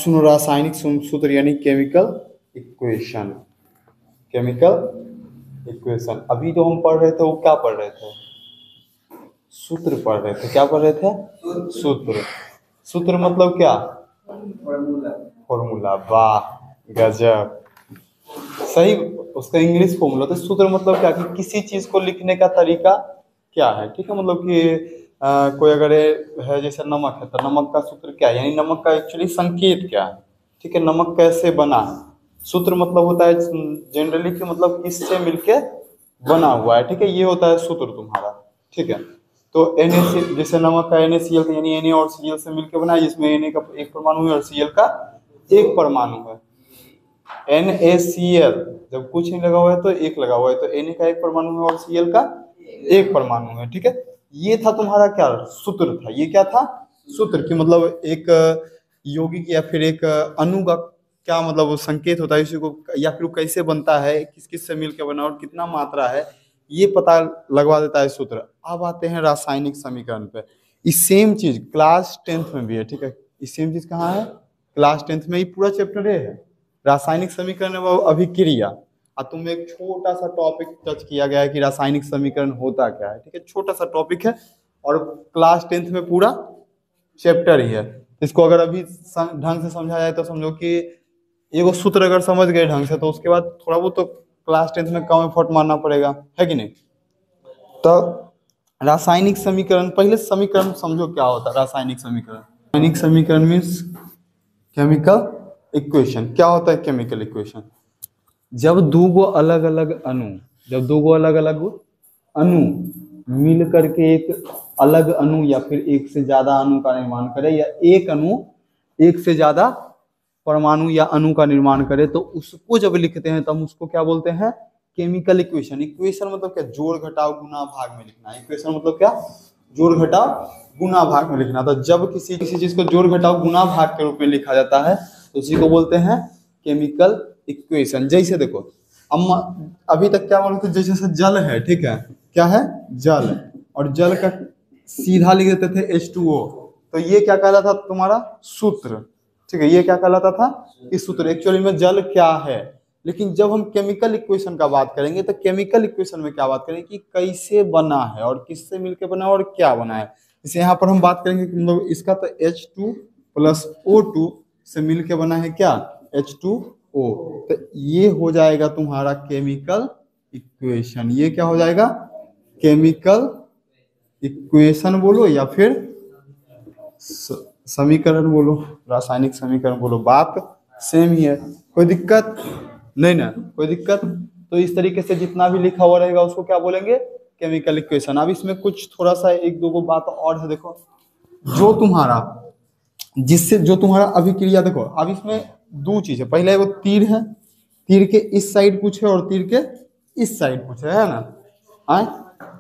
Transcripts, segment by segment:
सुनो रासायनिक सूत्र यानी केमिकल इक्वेशन। केमिकल इक्वेशन अभी जो हम पढ़ रहे थे वो क्या पढ़ रहे थे? सूत्र पढ़ रहे थे। क्या पढ़ रहे थे? सूत्र। सूत्र मतलब क्या? फॉर्मूला। वाह गजब, सही। उसका इंग्लिश फॉर्मूला। तो सूत्र मतलब क्या कि किसी चीज को लिखने का तरीका क्या है। ठीक है, मतलब कि कोई अगर है जैसे नमक है तो नमक का सूत्र क्या है, यानी नमक का एक्चुअली संकेत क्या है। ठीक है, नमक कैसे बना है। सूत्र मतलब होता है जनरली कि मतलब किससे मिलके बना हुआ है। ठीक है, ये होता है सूत्र तुम्हारा। ठीक है, तो Na जैसे नमक का NaCl यानी Na और Cl से मिलकर बना है, जिसमें Na का एक परमाणु है और Cl का एक परमाणु है। NaCl जब कुछ नहीं लगा हुआ है तो एक लगा हुआ है, तो Na का एक परमाणु है और Cl का एक परमाणु है। ठीक है, ये था तुम्हारा क्या सूत्र था। ये क्या था? सूत्र की मतलब एक यौगिक या फिर एक अणु का क्या मतलब वो संकेत होता है इसी को, या फिर कैसे बनता है, किस किस से मिलकर बना और कितना मात्रा है, ये पता लगवा देता है सूत्र। अब आते हैं रासायनिक समीकरण पे। इस सेम चीज क्लास 10th में भी है। ठीक है, इस सेम चीज कहाँ है? क्लास 10th में। ये पूरा चैप्टर है रासायनिक समीकरण व अभिक्रिया। और तुम एक छोटा सा टॉपिक टच किया गया है कि रासायनिक समीकरण होता क्या है। ठीक है, छोटा सा टॉपिक है और क्लास 10th में पूरा चैप्टर ही है। इसको अगर अभी ढंग से समझा जाए तो समझो कि एगो सूत्र अगर समझ गए ढंग से तो उसके बाद थोड़ा बहुत तो क्लास 10th में कम एफर्ट मारना पड़ेगा, है कि नहीं। तो रासायनिक समीकरण, पहले समीकरण समझो क्या होता है। रासायनिक समीकरण, रासायनिक समीकरण मीन्स केमिकल इक्वेशन। क्या होता है केमिकल इक्वेशन? जब दो अलग अलग अणु मिल करके एक अलग अणु या फिर एक से ज्यादा अणु का निर्माण करे, या एक अणु एक से ज्यादा परमाणु या अणु का निर्माण करे, तो उसको जब लिखते हैं तो हम उसको क्या बोलते हैं? Chemical equation. इक्वेशन मतलब क्या? जोड़ घटाव गुना भाग में लिखना। इक्वेशन मतलब क्या? जोड़ घटाव गुना भाग में लिखना। तो जब किसी चीज को जोड़ घटाव गुना भाग के रूप में लिखा जाता है तो उसी को बोलते हैं केमिकल इक्वेशन। जैसे देखो अभी तक क्या बोल रहे थे, जैसे जल है। ठीक है, क्या है? जल। और जल का सीधा लिख देते थे H2O। तो ये क्या कहलाता था? तुम्हारा सूत्र। ठीक है, ये क्या कहलाता था? इस सूत्र। एक्चुअली में जल क्या है। लेकिन जब हम केमिकल इक्वेशन का बात करेंगे तो केमिकल इक्वेशन में क्या बात करेंगे कि कैसे बना है और किससे मिलकर बना है और क्या बना है। जैसे यहाँ पर हम बात करेंगे कि मतलब इसका तो H2 + O2 से मिलकर बना है क्या? H2O। तो ये हो जाएगा तुम्हारा केमिकल इक्वेशन। ये क्या हो जाएगा? केमिकल इक्वेशन बोलो या फिर समीकरण बोलो, रासायनिक समीकरण बोलो, बात सेम ही है। कोई दिक्कत नहीं ना? कोई दिक्कत? तो इस तरीके से जितना भी लिखा हुआ रहेगा उसको क्या बोलेंगे? Chemical equation. अब इसमें कुछ थोड़ा सा एक दो बात और है। देखो जो तुम्हारा अभिक्रिया, देखो अब इसमें दो चीज है। पहले वो तीर है, तीर के इस साइड कुछ है और तीर के इस साइड कुछ है ना। आए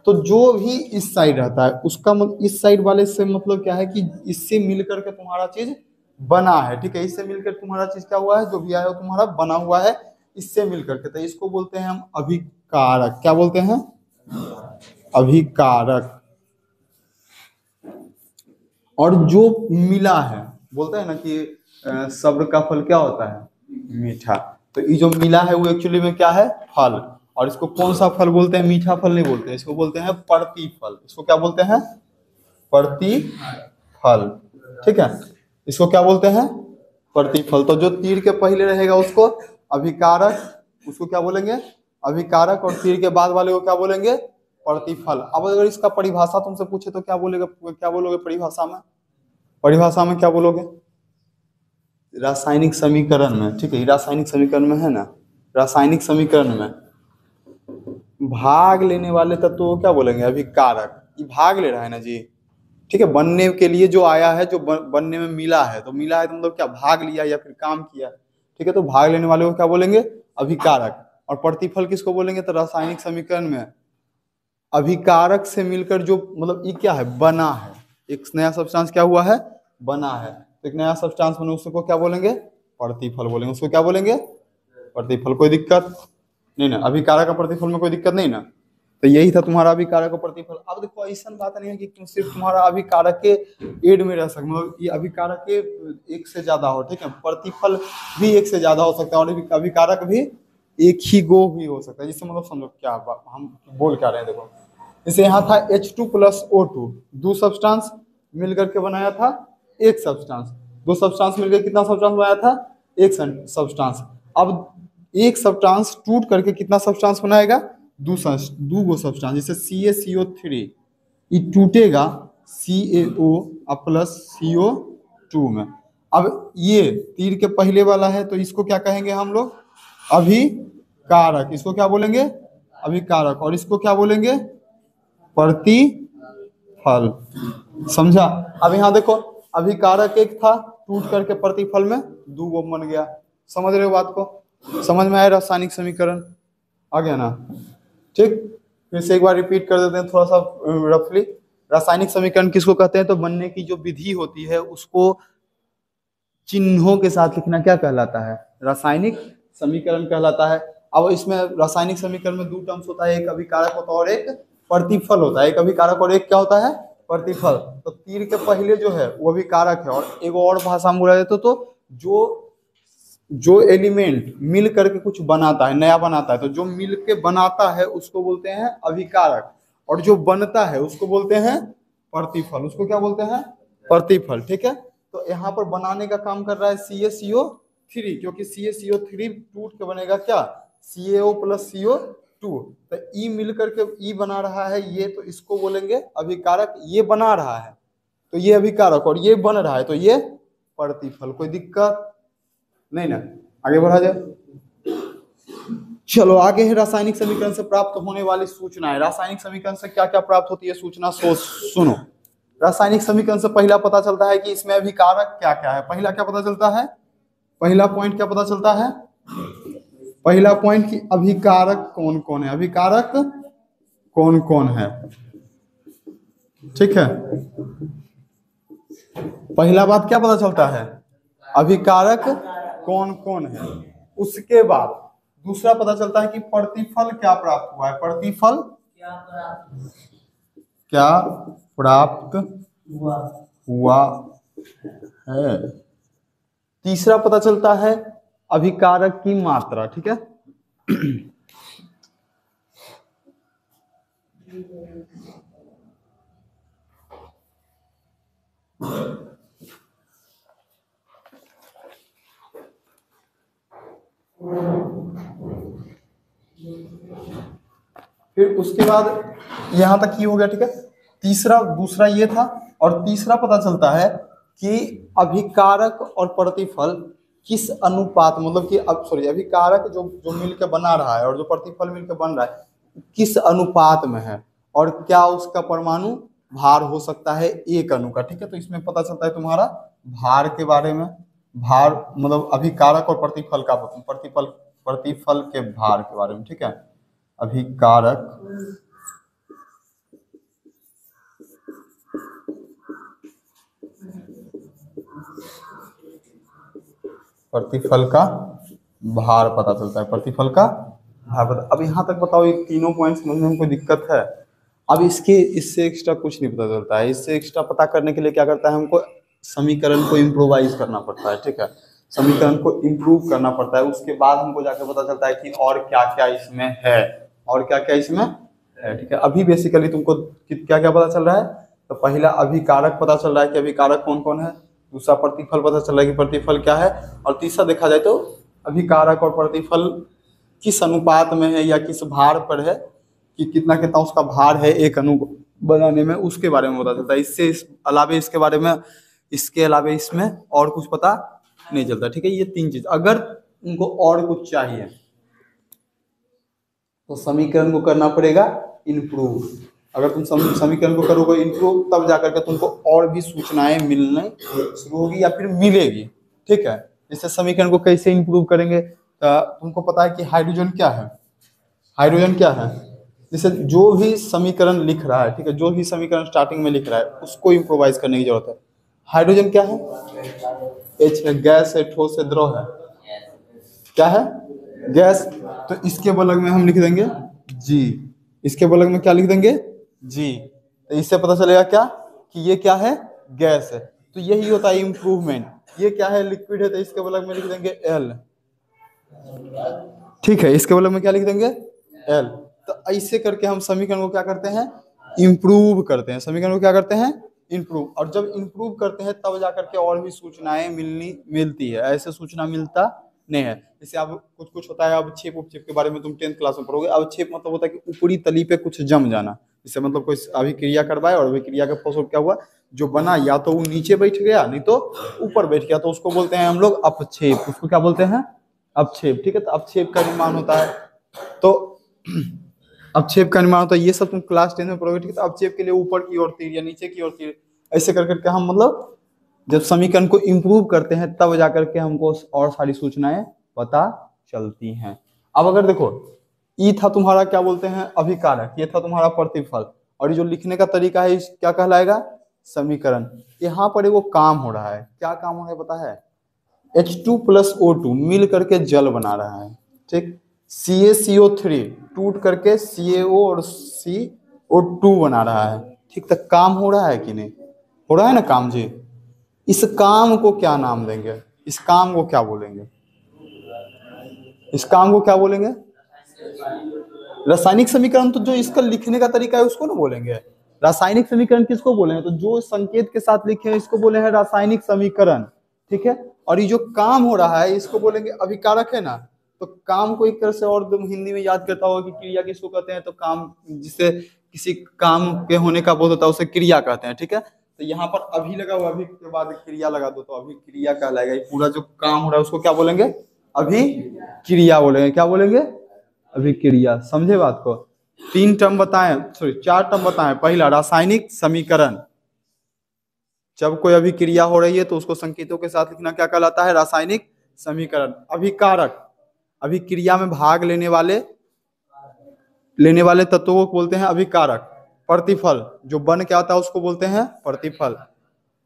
तो जो भी इस साइड रहता है उसका इस साइड वाले से मतलब क्या है कि इससे मिलकर के तुम्हारा चीज बना है। ठीक है, इससे मिलकर तुम्हारा चीज क्या हुआ है? जो भी आया वो तुम्हारा बना हुआ है इससे मिलकर के। तो इसको बोलते हैं हम अभिकारक। क्या बोलते हैं? अभिकारक। और जो मिला है, बोलते हैं ना कि सब्र का फल क्या होता है? मीठा। तो ये जो मिला है वो एक्चुअली में क्या है? फल। और इसको कौन सा फल बोलते हैं? मीठा फल नहीं बोलते हैं, इसको बोलते हैं प्रतिफल। इसको क्या बोलते हैं? प्रतिफल। ठीक है, इसको क्या बोलते हैं? प्रतिफल। तो जो तीर के पहले रहेगा उसको अभिकारक, उसको क्या बोलेंगे? अभिकारक। और तीर के बाद वाले को क्या बोलेंगे? प्रतिफल। अब अगर इसका परिभाषा तुमसे पूछे तो क्या बोलेगा? क्या बोलोगे परिभाषा में? परिभाषा में क्या बोलोगे? रासायनिक समीकरण में। ठीक है, रासायनिक समीकरण में है ना। रासायनिक समीकरण में भाग लेने वाले तत्व को क्या बोलेंगे? अभिकारक। ये भाग ले रहा है ना जी। ठीक है, बनने के लिए जो आया है, जो बनने में मिला है, तो मिला है तो मतलब क्या? भाग लिया या फिर काम किया। ठीक है, तो भाग लेने वाले को क्या बोलेंगे? अभिकारक। और प्रतिफल किसको बोलेंगे? तो रासायनिक समीकरण में अभिकारक से मिलकर जो मतलब ये क्या है? बना है। एक नया सब्सटेंस क्या हुआ है? बना है। तो एक नया सब्सटेंस बने उसको क्या बोलेंगे? प्रतिफल बोलेंगे। उसको क्या बोलेंगे? प्रतिफल। कोई दिक्कत नहीं ना? अभिकारक का प्रतिफल में कोई दिक्कत नहीं ना? तो यही था तुम्हारा अभिकारक और प्रतिफल। अब देखो ऐसा बात नहीं है कि तुम सिर्फ तुम्हारा अभिकारक के एड में रह सकते, मतलब ये अभिकारक के एक से ज्यादा हो, ठीक है, प्रतिफल भी एक से ज्यादा हो सकता है, और अभिकारक भी एक ही गो भी हो सकता है। जिससे मतलब समझो क्या हम बोल क्या रहे हैं। देखो जैसे यहाँ था H2 + O2, दो सब्सटेंस मिलकर के बनाया था एक सब्सटेंस, दो सब्सटेंस मिलकर कितना सब्सटेंस बनाया था, एक सब्सटेंस। अब एक सब्सटेंस टूट करके कितना सब्सटेंस बनाएगा, दो गो सब्सटेंस। जैसे CaCO3 ये टूटेगा CaO प्लस CO2 में। अब ये तीर के पहले वाला है तो इसको क्या कहेंगे हम लोग, अभिकारक। इसको क्या बोलेंगे, अभिकारक। और इसको क्या बोलेंगे, प्रतिफल। समझा। अब यहाँ देखो अभिकारक एक था, टूट करके प्रतिफल में दो गो बन गया। समझ रहे हो बात को, समझ में आया रासायनिक समीकरण, आ गया ना। ठीक, फिर से एक बार रिपीट कर देते हैं थोड़ा सा रफली। रासायनिक समीकरण किसको कहते हैं, तो बनने की जो विधि होती है उसको चिन्हों के साथ लिखना क्या कहलाता है, रासायनिक समीकरण कहलाता है। अब इसमें रासायनिक समीकरण में दो टर्म्स होता है, एक अभिकारक होता है और एक प्रतिफल होता है। एक अभिकारक और एक क्या होता है, प्रतिफल। तो तीर के पहले जो है वो अभिकारक है, और एक और भाषा में बोला जाए तो जो एलिमेंट मिल करके कुछ बनाता है, नया बनाता है, तो जो मिल के बनाता है उसको बोलते हैं अभिकारक, और जो बनता है उसको बोलते हैं प्रतिफल। उसको क्या बोलते हैं, प्रतिफल। ठीक है, तो यहाँ पर बनाने का काम कर रहा है CaCO3, क्योंकि CaCO3 टूट के बनेगा क्या, CaO + CO2। तो ई मिल करके ई बना रहा है ये, तो इसको बोलेंगे अभिकारक। ये बना रहा है तो ये अभिकारक, और ये बन रहा है तो ये प्रतिफल। कोई दिक्कत नहीं ना, आगे बढ़ा जाए। चलो आगे है रासायनिक समीकरण से प्राप्त होने वाली सूचनाएं। रासायनिक समीकरण से क्या क्या प्राप्त होती है सूचना, सुनो। रासायनिक समीकरण से पहला पता चलता है कि इसमें अभिकारक क्या क्या है। पहला क्या पता चलता है, पहला पॉइंट क्या पता चलता है, पहला पॉइंट कि अभिकारक कौन कौन है, अभिकारक कौन कौन है। ठीक है, पहला बात क्या पता चलता है, अभिकारक कौन कौन है। उसके बाद दूसरा पता चलता है कि प्रतिफल क्या प्राप्त हुआ है, प्रतिफल क्या प्राप्त हुआ है। तीसरा पता चलता है अभिकारक की मात्रा। ठीक है, फिर उसके बाद यहां तक ही हो गया। ठीक है, तीसरा दूसरा ये था, और तीसरा पता चलता है कि अभिकारक और प्रतिफल किस अनुपात, मतलब कि अब सॉरी, अभिकारक जो मिलकर बना रहा है और जो प्रतिफल मिलकर बन रहा है किस अनुपात में है, और क्या उसका परमाणु भार हो सकता है एक अणु का। ठीक है, तो इसमें पता चलता है तुम्हारा भार के बारे में, भार मतलब अभिकारक और प्रतिफल का, प्रतिफल के भार के बारे में। ठीक है, अभिकारक प्रतिफल का भार पता चलता है, प्रतिफल का भार पता। अब यहाँ तक बताओ, ये तीनों पॉइंट समझने में कोई दिक्कत है। अब इससे एक्स्ट्रा कुछ नहीं पता चलता है। इससे एक्स्ट्रा पता करने के लिए क्या करता है, हमको समीकरण को इम्प्रोवाइज करना पड़ता है। ठीक है, समीकरण को इम्प्रूव करना पड़ता है, उसके बाद हमको जाकर पता चलता है कि और क्या क्या इसमें है, और क्या क्या इसमें है। ठीक है, अभी बेसिकली तुमको क्या क्या पता चल रहा है, तो पहला अभिकारक पता चल रहा है कि अभिकारक कौन कौन है, दूसरा प्रतिफल पता चल रहा है कि प्रतिफल क्या है, और तीसरा देखा जाए तो अभिकारक और प्रतिफल किस अनुपात में है या किस भार पर है, कि कितना कितना उसका भार है एक अणु बनाने में, उसके बारे में पता चलता है। इसके अलावे इसमें और कुछ पता नहीं चलता। ठीक है, ये तीन चीज। अगर उनको और कुछ चाहिए तो समीकरण को करना पड़ेगा इम्प्रूव। अगर तुम समीकरण को करोगे इम्प्रूव, तब जाकर के तुमको और भी सूचनाएं मिलने शुरू होगी या फिर मिलेगी। ठीक है, जैसे समीकरण को कैसे इम्प्रूव करेंगे, तो तुमको पता है कि हाइड्रोजन क्या है, हाइड्रोजन क्या है। जैसे जो भी समीकरण लिख रहा है, ठीक है, जो भी समीकरण स्टार्टिंग में लिख रहा है उसको इम्प्रोवाइज करने की जरूरत है। हाइड्रोजन क्या है, H है, गैस है, ठोस है, द्रव है, क्या है, गैस। तो इसके बगल में हम लिख देंगे G। इसके बगल में क्या लिख देंगे, जी। तो इससे पता चलेगा क्या कि ये क्या है, गैस है। तो यही होता है इम्प्रूवमेंट। ये क्या है, लिक्विड है, तो इसके बगल में लिख देंगे एल। ठीक है, इसके बगल में क्या लिख देंगे, एल। तो ऐसे करके हम समीकरण को क्या करते हैं, इम्प्रूव करते हैं। समीकरण को क्या करते हैं, इम्प्रूव। और जब इम्प्रूव करते हैं तब जाकर के और भी सूचनाएं मिलती है, ऐसे सूचना मिलता नहीं है। जैसे अब कुछ कुछ होता है, अब छेप उपछेप के बारे में तुम 10th क्लास में पढ़ोगे। अब छेप मतलब होता है कि ऊपरी तली पे कुछ जम जाना। इससे मतलब कोई अभिक्रिया करवाए और अभिक्रिया के फलस्वरूप क्या हुआ, जो बना या तो वो नीचे बैठ गया नहीं तो ऊपर बैठ गया, तो उसको बोलते हैं हम लोग अपक्षेप। उसको क्या बोलते हैं, अपक्षेप। ठीक है, तो अपक्षेप का निर्माण होता है। तो अपक्षेप का निर्माण होता है, ये सब तुम क्लास 10 में पढ़ोगे। ठीक है, तो अपक्षेप के लिए ऊपर की ओर तीर या नीचे की ओर तीर, ऐसे कर करके हम मतलब जब समीकरण को इम्प्रूव करते हैं तब जाकर के हमको और सारी सूचनाएं पता चलती हैं। अब अगर देखो, ई था तुम्हारा क्या बोलते हैं, अभिकारक, ये था तुम्हारा प्रतिफल, और ये जो लिखने का तरीका है क्या कहलाएगा, समीकरण। यहाँ पर वो काम हो रहा है, क्या काम हो रहा है पता है, H2 + O2 मिल करके जल बना रहा है। ठीक, CaCO3 टूट करके CaO और CO2 बना रहा है। ठीक, तो काम हो रहा है कि नहीं, हो रहा है ना काम जी। इस काम को क्या नाम देंगे, इस काम को क्या बोलेंगे, इस काम को क्या बोलेंगे, रासायनिक समीकरण। तो जो इसका लिखने का तरीका है उसको ना बोलेंगे रासायनिक समीकरण। किसको बोलेंगे, तो जो संकेत के साथ लिखे हैं इसको बोले हैं रासायनिक समीकरण। ठीक है, और ये जो काम हो रहा है इसको बोलेंगे अभिकारक, है ना। तो काम को एक तरह से और तुम हिंदी में याद करता होगा कि क्रिया किसको कहते हैं, तो काम जिससे किसी काम के होने का बोध होता है उसे क्रिया कहते हैं। ठीक है, तो यहाँ पर अभी लगा हुआ, अभी के बाद क्रिया लगा दो तो अभी क्रिया कहलाएगा। ये पूरा जो काम हो रहा है उसको क्या बोलेंगे, अभी क्रिया बोलेंगे। क्या बोलेंगे, अभिक्रिया। समझे बात को। 3 टर्म बताएं, सॉरी 4 टर्म बताएं। पहला रासायनिक समीकरण, जब कोई अभिक्रिया हो रही है तो उसको संकेतों के साथ लिखना क्या कहलाता है, रासायनिक समीकरण। अभिकारक, अभिक्रिया में भाग लेने वाले तत्वों को बोलते हैं अभिकारक। प्रतिफल, जो बन के आता है उसको बोलते हैं प्रतिफल।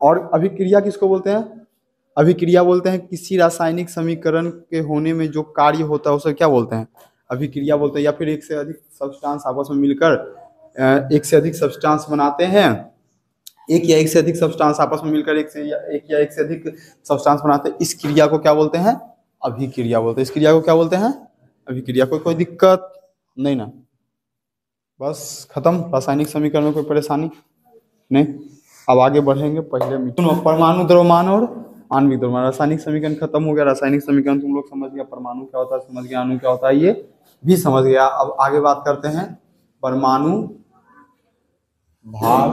और अभिक्रिया किसको बोलते हैं, अभिक्रिया बोलते हैं किसी रासायनिक समीकरण के होने में जो कार्य होता है उसे क्या बोलते हैं, अभिक्रिया बोलते हैं। या फिर एक से अधिक सब्सटेंस आपस में मिलकर एक से अधिक सब्सटेंस बनाते हैं, एक या एक से अधिक सब्सटेंस आपस में मिलकर एक या एक से अधिक सब्सटेंस बनाते हैं, इस क्रिया को क्या बोलते हैं, अभिक्रिया बोलते हैं। इस क्रिया को क्या बोलते हैं, अभिक्रिया। कोई दिक्कत नहीं ना, बस खत्म। रासायनिक समीकरण में कोई परेशानी नहीं। अब आगे बढ़ेंगे। पहले परमाणु द्रव्यमान और आणविक द्रव्यमान। रासायनिक समीकरण खत्म हो गया, रासायनिक समीकरण तुम लोग समझ गया, परमाणु क्या होता है समझ गया, अणु क्या होता है ये भी समझ गया। अब आगे बात करते हैं परमाणु भार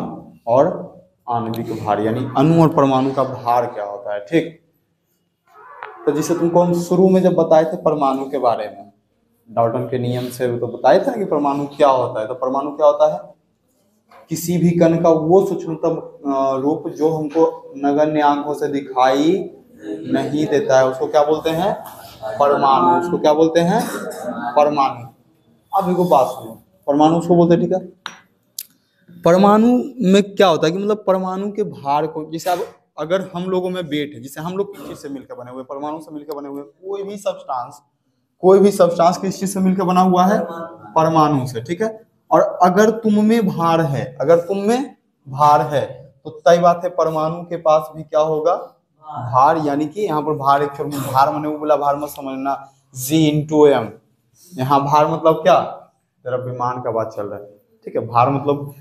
और आणविक भार, यानी अणु और परमाणु का भार क्या होता है। ठीक, तो जिसे तुमको हम शुरू में जब बताए थे परमाणु के बारे में, डाल्टन के नियम से तो बताए थे ना कि परमाणु क्या होता है। तो परमाणु क्या होता है, किसी भी कण का वो सूक्ष्मतम रूप जो हमको नगण्य आंखों से दिखाई नहीं देता है उसको क्या बोलते हैं, परमाणु। उसको क्या बोलते हैं, परमाणु। अब देखो बात सुनो, परमाणु उसको बोलते हैं। ठीक है, परमाणु में क्या होता है कि मतलब परमाणु के भार को, जैसे अब अगर हम लोगों में वेट है, जैसे हम लोग किस चीज से मिलकर बने हुए, परमाणु से मिलकर बने हुए, कोई भी सब्सटेंस किस चीज से मिलकर बना हुआ है, परमाणु से। ठीक है, और अगर तुम में भार है, तो तय बात है परमाणु के पास भी क्या होगा, भार। यानी कि यहाँ पर भार, एक भार मैंने वो बोला, भार मत समझना, G×m। यहाँ भार मतलब क्या, द्रव्यमान का बात चल रहा है। ठीक है, भार मतलब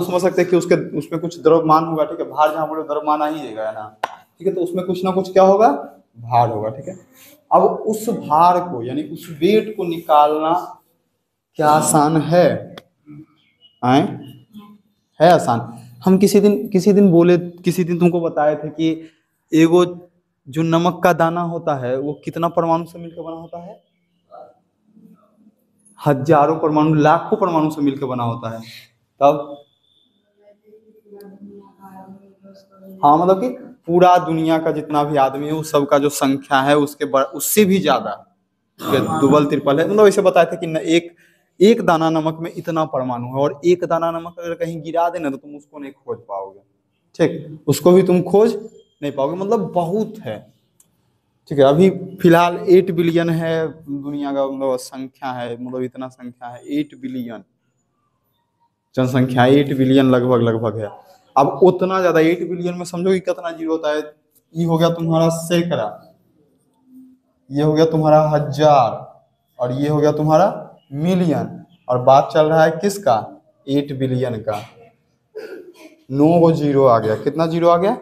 समझ सकते हैं कि उसमें कुछ द्रव्यमान होगा। ठीक है, भार जहाँ बोले द्रव्यमान आ ही जाएगा, है ना। ठीक है, तो उसमें कुछ ना कुछ क्या होगा, भार होगा। ठीक है, अब उस भार को यानी उस वेट को निकालना क्या आसान है, है आसान। हम किसी दिन तुमको बताए थे कि एगो जो नमक का दाना होता है वो कितना परमाणु से मिलकर बना होता है, हजारों परमाणु, लाखों परमाणु से मिलकर बना होता है। तब हाँ, मतलब कि पूरा दुनिया का जितना भी आदमी है उस सबका जो संख्या है उससे भी ज्यादा, दुबल तिरपल है। मतलब ऐसे बताया था कि एक दाना नमक में इतना परमाणु है, और एक दाना नमक अगर कहीं गिरा देना तो तुम उसको नहीं खोज पाओगे। ठीक, उसको भी तुम खोज नहीं पाओगे, मतलब बहुत है। ठीक है, अभी फिलहाल 8 बिलियन है दुनिया का, मतलब संख्या है, मतलब इतना संख्या है 8 बिलियन। जनसंख्या 8 बिलियन लगभग लगभग है। अब उतना ज्यादा 8 बिलियन में समझो कि कितना जीरो होता है। ये हो गया तुम्हारा सैकड़ा, ये हो गया तुम्हारा हजार, और ये हो गया तुम्हारा मिलियन। और बात चल रहा है किसका? 8 बिलियन का। 9 गो जीरो आ गया। कितना जीरो आ गया?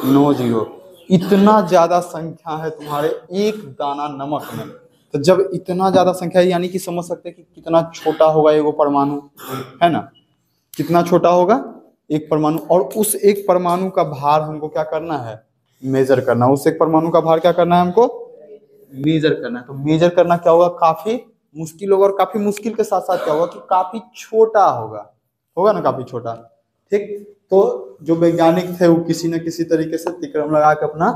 9 जीरो। इतना ज्यादा संख्या है तुम्हारे एक दाना नमक में। तो जब इतना ज्यादा संख्या है, यानी कि समझ सकते हैं कि कितना छोटा होगा एगो परमाणु, है ना? कितना छोटा होगा एक परमाणु। और उस एक परमाणु का भार हमको क्या करना है? मेजर करना। उस एक परमाणु का भार क्या करना है हमको? मेजर करना है। तो मेजर करना क्या होगा? काफी मुश्किल होगा। और काफी मुश्किल के साथ साथ क्या होगा कि काफी छोटा होगा। होगा ना, काफी छोटा। ठीक। तो जो वैज्ञानिक थे वो किसी न किसी तरीके से तिक्रम लगा के अपना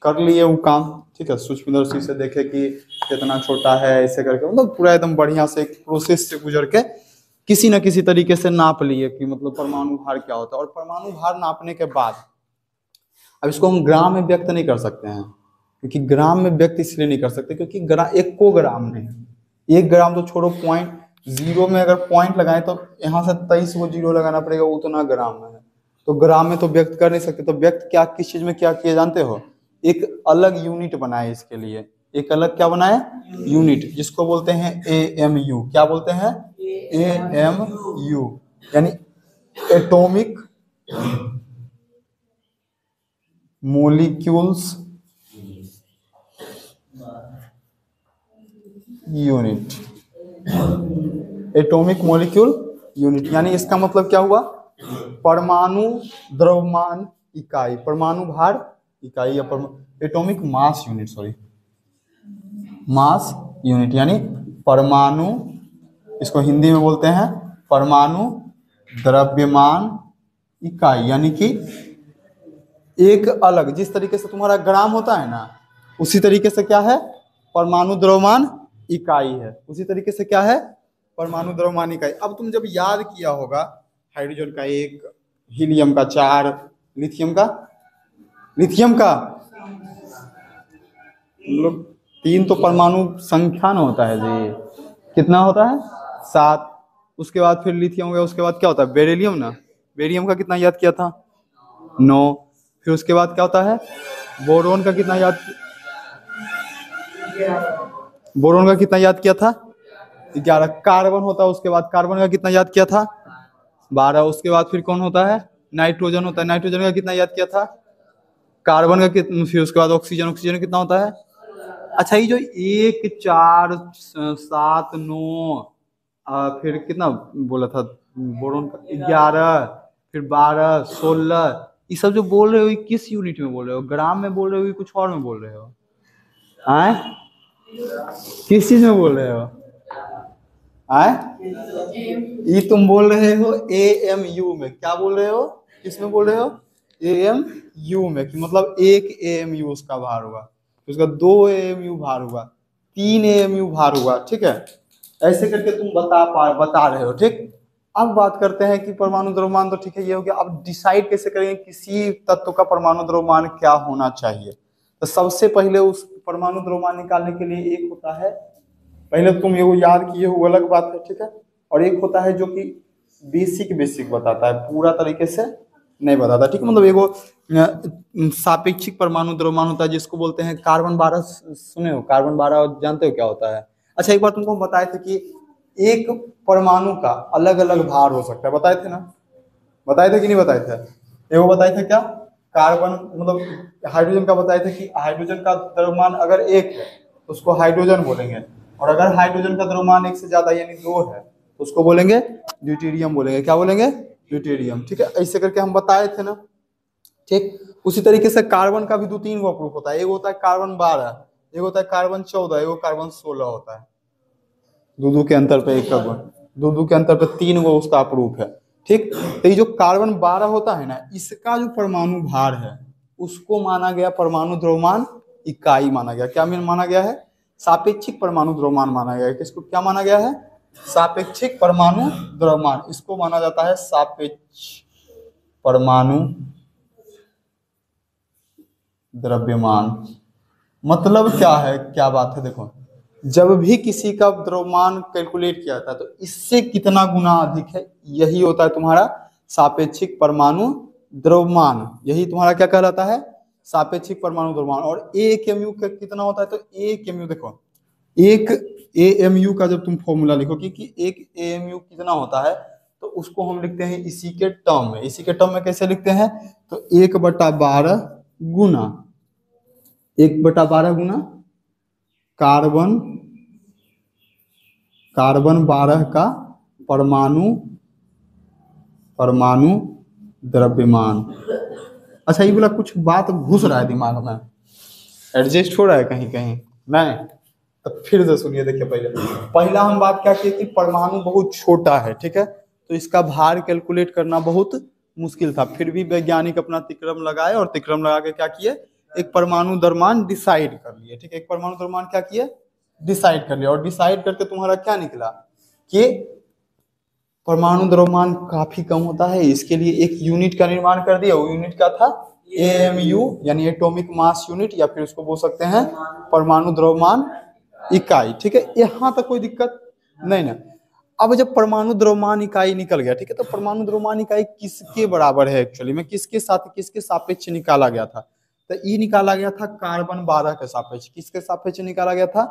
कर लिए वो काम। ठीक है, सूक्ष्मदर्शी से देखे कि कितना छोटा है, ऐसे करके मतलब पूरा एकदम बढ़िया से एक प्रोसेस से गुजर के किसी न किसी तरीके से नाप लिए कि मतलब परमाणु भार क्या होता है। और परमाणु भार नापने के बाद अब इसको हम ग्राम में व्यक्त नहीं कर सकते हैं, क्योंकि ग्राम में व्यक्त इसलिए नहीं कर सकते क्योंकि एक को ग्राम नहीं, 1 ग्राम तो छोड़ो, पॉइंट जीरो में अगर पॉइंट लगाए तो यहाँ से 23 को जीरो लगाना पड़ेगा, उतना ग्राम में है। तो ग्राम में तो व्यक्त कर नहीं सकते। तो व्यक्त क्या, किस चीज में क्या किए जानते हो? एक अलग यूनिट बनाए इसके लिए। एक अलग क्या बनाए? यूनिट, जिसको बोलते हैं AMU। क्या बोलते हैं? AMU, यानी atomic molecules unit. Atomic molecule unit, यानी इसका मतलब क्या हुआ? परमाणु द्रव्यमान इकाई, परमाणु भार इकाई, या atomic mass unit, sorry, mass unit, यानी परमाणु, इसको हिंदी में बोलते हैं परमाणु द्रव्यमान इकाई। यानी कि एक अलग, जिस तरीके से तुम्हारा ग्राम होता है ना, उसी तरीके से क्या है? परमाणु द्रव्यमान इकाई है। उसी तरीके से क्या है? परमाणु द्रव्यमान इकाई। अब तुम जब याद किया होगा, हाइड्रोजन का 1, हीलियम का 4, लिथियम का मतलब 3 तो परमाणु संख्या ना होता है जी। कितना होता है? 7। उसके बाद फिर लिथियम हो गया। उसके बाद क्या होता है? बेरिलियम ना। बेरिलियम का कितना याद किया था? 9। फिर उसके बाद क्या होता है? बोरोन का कितना याद? बोरोन का कितना याद किया था? 11। कार्बन होता है, उसके बाद कार्बन का कितना याद किया था? 12। उसके बाद फिर कौन होता है? नाइट्रोजन होता है। नाइट्रोजन का कितना याद किया था? कार्बन का कितना? फिर उसके बाद ऑक्सीजन। ऑक्सीजन कितना होता है? अच्छा, ये जो 1, 4, 7, 9, फिर कितना बोला था बोरोन का? 11, फिर 12, 16, ये सब जो बोल रहे हो ये किस यूनिट में बोल रहे हो? ग्राम में बोल रहे हो, कुछ और में बोल रहे हो? आए, किस चीज में बोल रहे हो? आए, ये तुम बोल रहे हो AMU में। क्या बोल रहे हो? किस में बोल रहे हो? AMU में, कि मतलब 1 AMU उसका भार होगा, उसका 2 AMU भार होगा, 3 AMU भार होगा। ठीक है, ऐसे करके तुम बता रहे हो। ठीक। अब बात करते हैं कि परमाणु द्रव्यमान तो ठीक है, ये हो गया। अब डिसाइड कैसे करेंगे किसी तत्व का परमाणु द्रव्यमान क्या होना चाहिए? तो सबसे पहले उस परमाणु द्रव्यमान निकालने के लिए एक होता है, पहले तुम ये वो याद किए हो, अलग बात है। ठीक है, और एक होता है जो कि बेसिक बताता है, पूरा तरीके से नहीं बताता। ठीक है, मतलब एगो सापेक्षिक परमाणु द्रव्यमान होता है, जिसको बोलते हैं कार्बन 12। सुने हो कार्बन 12? जानते हो क्या होता है? अच्छा, एक बार तुमको हम बताए थे कि एक परमाणु का अलग अलग भार हो सकता है, बताए थे ना? बताए थे कि नहीं बताए थे? एगो बताए थे क्या? कार्बन मतलब हाइड्रोजन का बताए थे कि हाइड्रोजन का द्रव्यमान अगर 1 है तो उसको हाइड्रोजन बोलेंगे, और अगर हाइड्रोजन का द्रव्यमान 1 से ज्यादा यानी 2 है तो उसको बोलेंगे ड्यूटेरियम बोलेंगे। क्या बोलेंगे? ड्यूटेरियम। ठीक है, ऐसे करके हम बताए थे ना। ठीक। उसी तरीके से कार्बन का भी 2-3 गो प्रूफ होता है। एक होता है कार्बन 12, एक होता है कार्बन 14, एक कार्बन 16 होता है। दो के अंतर पे एक कार्बन, दो के अंतर पे 3 गो उसका प्रूफ है। ठीक। तो ये जो कार्बन 12 होता है ना, इसका जो परमाणु भार है उसको माना गया परमाणु द्रव्यमान इकाई माना गया। क्या माना गया है? सापेक्षिक परमाणु द्रव्यमान माना गया है। किसको क्या माना गया है? सापेक्षिक परमाणु द्रव्यमान। इसको माना जाता है सापेक्ष परमाणु द्रव्यमान। मतलब क्या है, क्या बात है? देखो, जब भी किसी का द्रव्यमान कैलकुलेट किया जाता है तो इससे कितना गुना अधिक है, यही होता है तुम्हारा सापेक्षिक परमाणु द्रव्यमान। यही तुम्हारा क्या कहलाता है, सापेक्षिक परमाणु द्रव्यमान। और एक एमयू का कितना होता है, तो एक एमयू देखो, एक एएमयू का जब तुम फॉर्मूला लिखोगे कि एक एएमयू कितना होता है, तो उसको हम लिखते हैं इसी के टर्म में। इसी के टर्म में कैसे लिखते हैं, तो 1/12 गुना 1/12 गुना कार्बन 12 का परमाणु द्रव्यमान। अच्छा, ये बोला कुछ बात घुस रहा है दिमाग में, एडजस्ट हो रहा है कहीं कहीं नहीं, तो फिर से सुनिए। देखिए, पहला हम बात क्या की कि परमाणु बहुत छोटा है, ठीक है, तो इसका भार कैलकुलेट करना बहुत मुश्किल था। फिर भी वैज्ञानिक अपना तिक्रम लगाए और तिक्रम लगा के क्या किए, एक परमाणु द्रव्यमान डिसाइड कर लिए। ठीक है, एक परमाणु द्रव्यमान क्या किए, डिसाइड कर लिया। और डिसाइड करके तुम्हारा क्या निकला कि परमाणु द्रव्यमान काफी कम होता है, इसके लिए एक यूनिट का निर्माण कर दिया। वो यूनिट क्या था, एएमयू, यानी एटॉमिक मास यूनिट, या फिर उसको बोल सकते हैं परमाणु द्रव्यमान इकाई। ठीक है, यहाँ तक कोई दिक्कत नहीं ना। अब जब परमाणु द्रव्यमान इकाई निकल गया, ठीक है, तो परमाणु द्रव्यमान इकाई किसके बराबर है एक्चुअली में, किसके सापेक्ष निकाला गया था, तो ये निकाला गया था कार्बन 12 के सापेक्ष। किसके सापेक्ष निकाला गया था,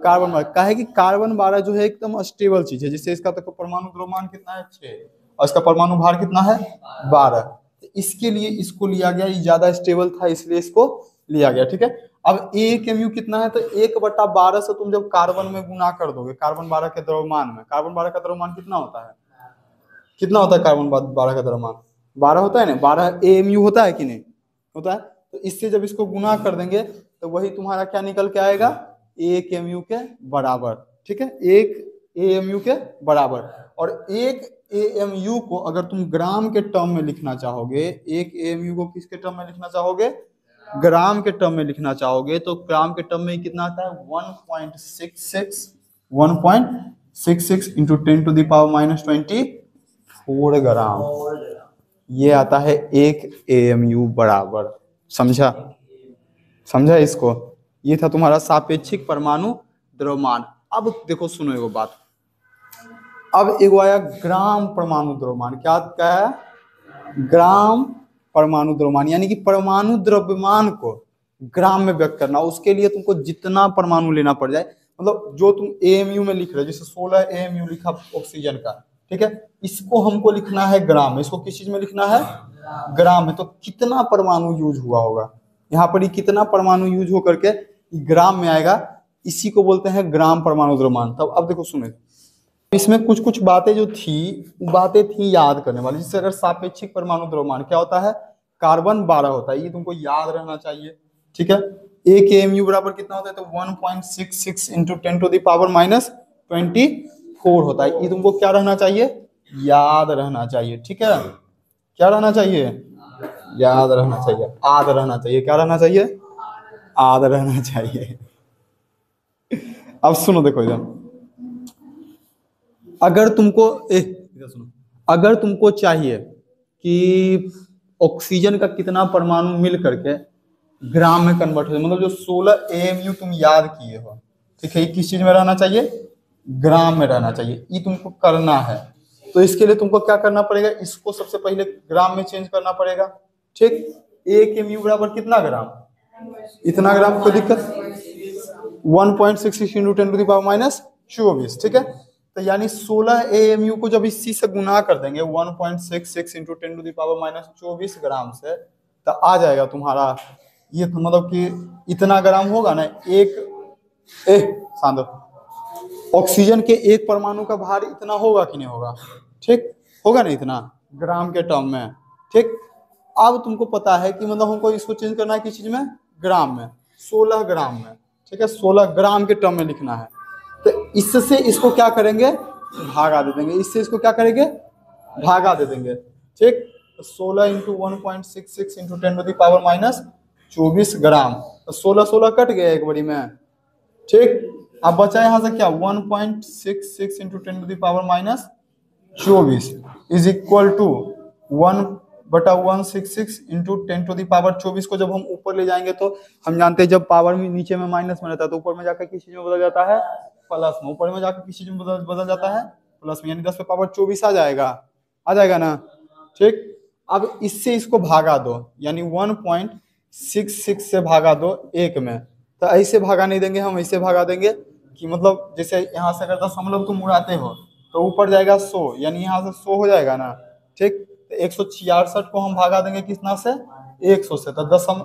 कार्बन 12। कहे कि कार्बन 12 जो है एकदम स्टेबल चीज है, जिससे इसका तो परमाणु द्रव्यमान कितना है 6 और इसका परमाणु भार कितना है 12, तो इसके लिए इसको लिया गया, ये ज्यादा स्टेबल था इसलिए इसको लिया गया। ठीक है, अब एक एमयू कितना है, तो 1/12 से तुम जब कार्बन में गुना कर दोगे, कार्बन 12 के द्रव्यमान में, कार्बन 12 का द्रव्यमान कितना होता है, कितना होता है कार्बन 12 का द्रव्यमान, 12 होता है ना, 12 एमयू होता है कि नहीं होता है। तो इससे जब इसको गुना कर देंगे तो वही तुम्हारा क्या निकल के आएगा, एक एमयू के बराबर। ठीक है, एक एएमयू के बराबर। और एक एएमयू को अगर तुम ग्राम के टर्म में लिखना चाहोगे, एक एएमयू को किसके टर्म में लिखना चाहोगे, ग्राम के टर्म में लिखना चाहोगे, तो ग्राम के टर्म में कितना आता है 1.66 इंटू 10⁻24 ग्राम, ये आता है एक एएमयू बराबर। समझा इसको, ये था तुम्हारा सापेक्षिक परमाणु द्रव्यमान। अब देखो सुनो एगो बात, अब एगो आया ग्राम परमाणु द्रव्यमान। क्या है, ग्राम परमाणु द्रव्यमान, यानी कि परमाणु द्रव्यमान को ग्राम में व्यक्त करना। उसके लिए तुमको जितना परमाणु लेना पड़ जाए, मतलब जो तुम एएमयू में लिख रहे हो, जैसे 16 एएमयू लिखा ऑक्सीजन का, ठीक है, इसको हमको लिखना है ग्राम में। इसको किस चीज में लिखना है, ग्राम में। तो कितना परमाणु यूज हुआ होगा यहाँ पर, कितना परमाणु यूज हो करके ग्राम में आएगा, इसी को बोलते हैं ग्राम परमाणु द्रव्यमान। तब अब देखो सुने, इसमें कुछ कुछ बातें जो थी, बातें थी याद करने वाली। जैसे अगर सापेक्षिक परमाणु द्रव्यमान क्या होता है, कार्बन 12 होता है, ये तुमको याद रहना चाहिए। ठीक है, एक एएमयू बराबर कितना होता है, तो 1.66 इंटू 10⁻24 होता है। ये तुमको क्या रहना चाहिए, याद रहना चाहिए। ठीक है, क्या रहना चाहिए, याद रहना चाहिए, आद रहना चाहिए। क्या रहना चाहिए, आद रहना चाहिए। अब सुनो, देखो इधर, अगर तुमको सुनो, अगर तुमको चाहिए कि ऑक्सीजन का कितना परमाणु मिल करके ग्राम में कन्वर्ट हो, मतलब जो 16 एएमयू तुम याद किए हो, ठीक है, ये किस चीज में रहना चाहिए, ग्राम में रहना चाहिए। ये तुमको करना है, तो इसके लिए तुमको क्या करना पड़ेगा, इसको सबसे पहले ग्राम में चेंज करना पड़ेगा। ठीक, एक एमयू बराबर कितना ग्राम, इतना ग्राम, कोई दिक्कत 1.66 इंटू 10⁻24। ठीक है, तो यानी 16 एएमयू को जब इसी से गुना कर देंगे 1.66 इंटू 10⁻24 ग्राम से, तो आ जाएगा तुम्हारा ये, मतलब कि इतना ग्राम होगा ना, ऑक्सीजन के एक परमाणु का भार इतना होगा कि नहीं होगा, ठीक होगा ना, इतना ग्राम के टर्म में। ठीक, अब तुमको पता है कि मतलब हमको इसको चेंज करना है किस चीज में, ग्राम में, 16 ग्राम में। ठीक है, 16 ग्राम के टर्म में लिखना है, तो इससे इसको क्या करेंगे, भागा दे देंगे, इससे इसको क्या करेंगे, भागा दे देंगे। ठीक, तो 16 इंटू 1.66 इंटू 10⁻24 ग्राम, तो 16 कट गया एक बारी में। ठीक, अब बचा यहाँ से क्या, 1.66 इंटू 10⁻24 इज इक्वल टू 1 बटा 166 इंटू 10⁻24 को जब हम ऊपर ले जाएंगे तो हम जानते हैं जब पावर में नीचे में माइनस में रहता है तो ऊपर में जाकर किस चीज में बदल जाता है, प्लस में। ऊपर में जाकर किस चीज में बदल जाता है, प्लस में, यानी 10⁻24 आ जाएगा ना। ठीक, अब इससे इसको भागा दो, यानी 1.66 से भागा दो 1 में। तो ऐसे भागा नहीं देंगे हम, ऐसे भागा देंगे कि मतलब जैसे यहाँ से अगर 10 तुम उड़ाते हो तो ऊपर जाएगा 100, यानी यहाँ से 100 हो जाएगा ना। ठीक, तो 166 को हम भागा देंगे कितना से, 100 से। तो 7.10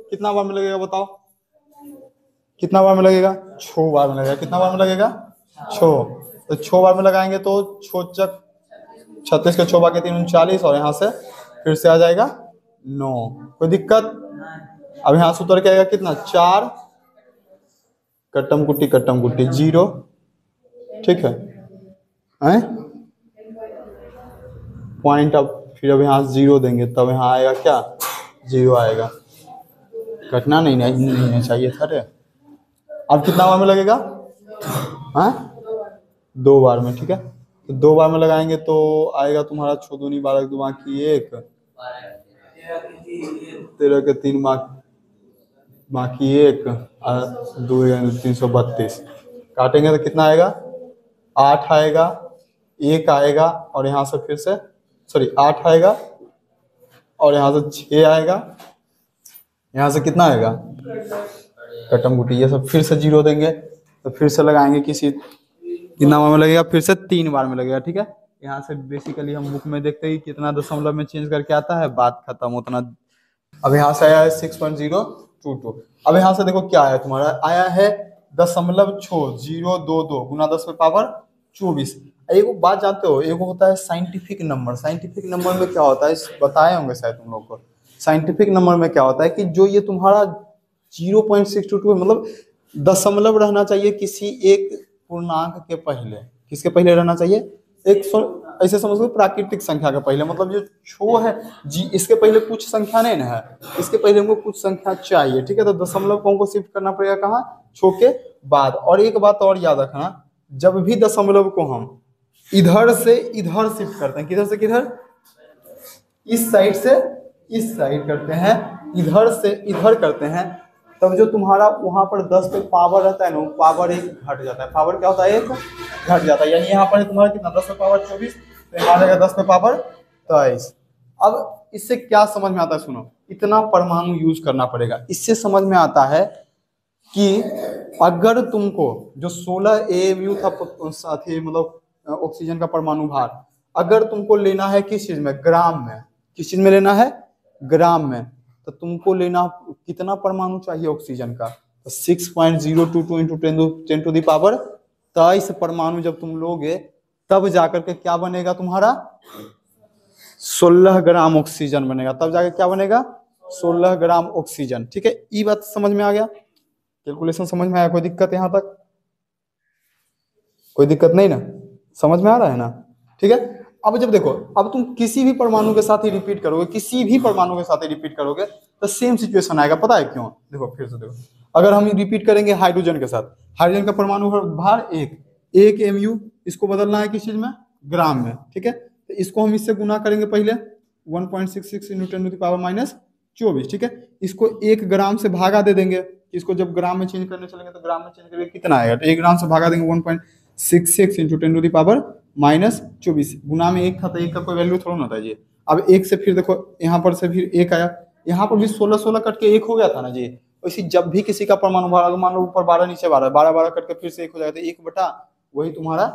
कितना बार में लगेगा बताओ, कितना बार में लगेगा, 6 बार में लगेगा। कितना बार में लगेगा, 6। तो 6 बार में लगाएंगे तो 6 36 के 6 बाकी 3 39, और यहाँ से फिर से आ जाएगा 9। कोई दिक्कत? अब यहाँ से उतर के आएगा कितना, 4 कट्टम कुट्टी 0। ठीक है, पॉइंट। अब फिर अब यहाँ 0 देंगे तब यहाँ आएगा क्या, 0 आएगा। कटना नहीं चाहिए था रे। अब कितना बार में लगेगा, 2 बार में। ठीक है, तो 2 बार में लगाएंगे तो आएगा तुम्हारा 6 दूनी 12 2 बाकी 1, 13 के 3 बाकी 1, 2 332। काटेंगे तो कितना आएगा, 8 आएगा, 1 आएगा, और यहाँ से फिर से 8 आएगा, और यहाँ से 6 आएगा, यहाँ से कितना आएगा, कटम गुटी, ये सब फिर से 0 देंगे। तो फिर से लगाएंगे कितना बार में लगेगा, फिर से 3 बार में लगेगा। ठीक है, यहाँ से बेसिकली हम बुक में देखते हैं कितना दशमलव में चेंज करके आता है, बात खत्म उतना। अब यहाँ से आया है 6.022। अब यहाँ से देखो क्या आया, तुम्हारा आया है 0.022 गुना 10⁻24। एक बात जानते हो, एक होता है साइंटिफिक नंबर। साइंटिफिक नंबर में क्या होता है, बताए होंगे शायद तुम लोग को। साइंटिफिक नंबर में क्या होता है कि जो ये तुम्हारा 0.622 मतलब दशमलव रहना चाहिए किसी एक पूर्णांक के पहले। किसके पहले रहना चाहिए, ऐसे समझ लो प्राकृतिक संख्या के पहले। मतलब जो छो है जी, इसके पहले कुछ संख्या नहीं ना है, इसके पहले हमको कुछ संख्या चाहिए। ठीक है, तो दशमलव को हमको शिफ्ट करना पड़ेगा कहाँ, छो के बाद। और एक बात और याद रखना, जब भी दशमलव को हम इधर से इधर शिफ्ट करते हैं, किधर से किधर, इस साइड से इस साइड करते हैं, इधर से इधर करते हैं, तब जो तुम्हारा वहां पर 10 पे पावर रहता है ना, पावर 1 घट जाता है। पावर क्या होता है, 1 घट जाता है। यानी यहाँ पर तुम्हारा कितना, 10 पे पावर 24, तो यहाँ आ जाएगा 10 पे पावर 23। अब इससे क्या समझ में आता है, सुनो, इतना परमाणु यूज करना पड़ेगा। इससे समझ में आता है कि अगर तुमको जो 16 AMU था साथी, मतलब ऑक्सीजन का परमाणु भार, अगर तुमको लेना है किस चीज में, ग्राम में, किस चीज में लेना है, ग्राम में, तो तुमको लेना कितना परमाणु चाहिए ऑक्सीजन का, तो 6.022 इंटू 10⁻23 परमाणु जब तुम लोगे तब जाकर के क्या बनेगा तुम्हारा, 16 ग्राम ऑक्सीजन बनेगा। तब जाकर क्या बनेगा, 16 ग्राम ऑक्सीजन। ठीक है, ये बात समझ में आ गया, कैलकुलेशन समझ में आया, कोई दिक्कत यहाँ तक, कोई दिक्कत नहीं ना, समझ में आ रहा है ना। ठीक है, अब जब देखो, अब तुम किसी भी परमाणु के साथ ही रिपीट करोगे, किसी भी परमाणु के साथ ही रिपीट करोगे तो सेम सिचुएशन आएगा। पता है क्यों, देखो फिर से देखो, अगर हम रिपीट करेंगे हाइड्रोजन के साथ, हाइड्रोजन का परमाणु भार 1 MU, इसको बदलना है किस चीज में, ग्राम में। ठीक है, तो इसको हम इससे गुना करेंगे पहले 1.66 इंटू 10⁻24। ठीक है, इसको 1 ग्राम से भागा दे देंगे, इसको जब ग्राम में चेंज करने चलेंगे तो ग्राम में चेंज करेंगे कितना आएगा, तो 1 ग्राम से भागा देंगे 1.66 इंटू 10⁻24। गुना में 1 था तो 1 का कोई वैल्यू थोड़ा ना था जी। अब 1 से फिर देखो यहाँ पर से फिर 1 आया, यहाँ पर भी 16 कट के 1 हो गया था ना जी। वैसे जब भी किसी का परमाणु भार, मान लो ऊपर 12 नीचे 12, 12 करके फिर से 1 हो जाएगा, तो 1 बटा वही तुम्हारा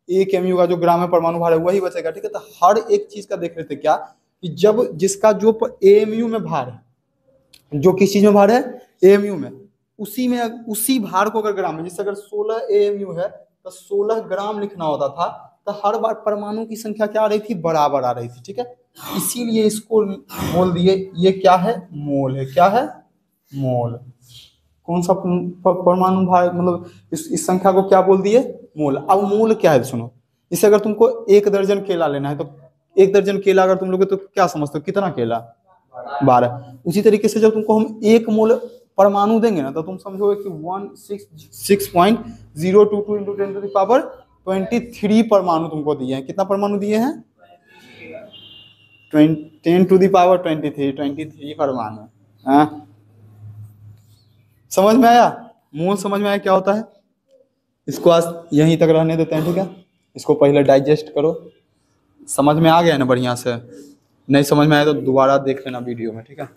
1 MU का जो ग्राम में परमाणु भार है वही बचेगा। ठीक है, तो हर एक चीज का देख रहे थे क्या, कि जब जिसका जो AMU में भार है, जो किस चीज में भार है, AMU में, उसी भार को अगर ग्राम में, जैसे अगर 16 AMU है तो 16 ग्राम लिखना होता था, तो हर बार परमाणु की संख्या क्या आ रही थी, बराबर आ रही थी। ठीक है, इसीलिए इसको बोल दिए, ये क्या है, मोल है। क्या है, मोल। कौन सा परमाणु भार, मतलब इस संख्या को क्या बोल दिए, मोल। अब मोल क्या है, सुनो, इसे अगर तुमको 1 दर्जन केला लेना है तो 1 दर्जन केला अगर तुम लोगे तो क्या समझते हो, कितना केला, 12। उसी तरीके से जब तुमको हम 1 मोल परमाणु देंगे ना, तो तुम समझोगे कि 6.022 इंटू 10⁻ 23 परमाणु तुमको दिए हैं। कितना परमाणु दिए हैं? 10⁻23 परमाणु। हाँ, समझ में आया? मूल समझ में आया क्या होता है? इसको आज यहीं तक रहने देते हैं, ठीक है? इसको पहले डाइजेस्ट करो। समझ में आ गया ना बढ़िया से? नहीं समझ में आया तो दोबारा देख लेना वीडियो में, ठीक है?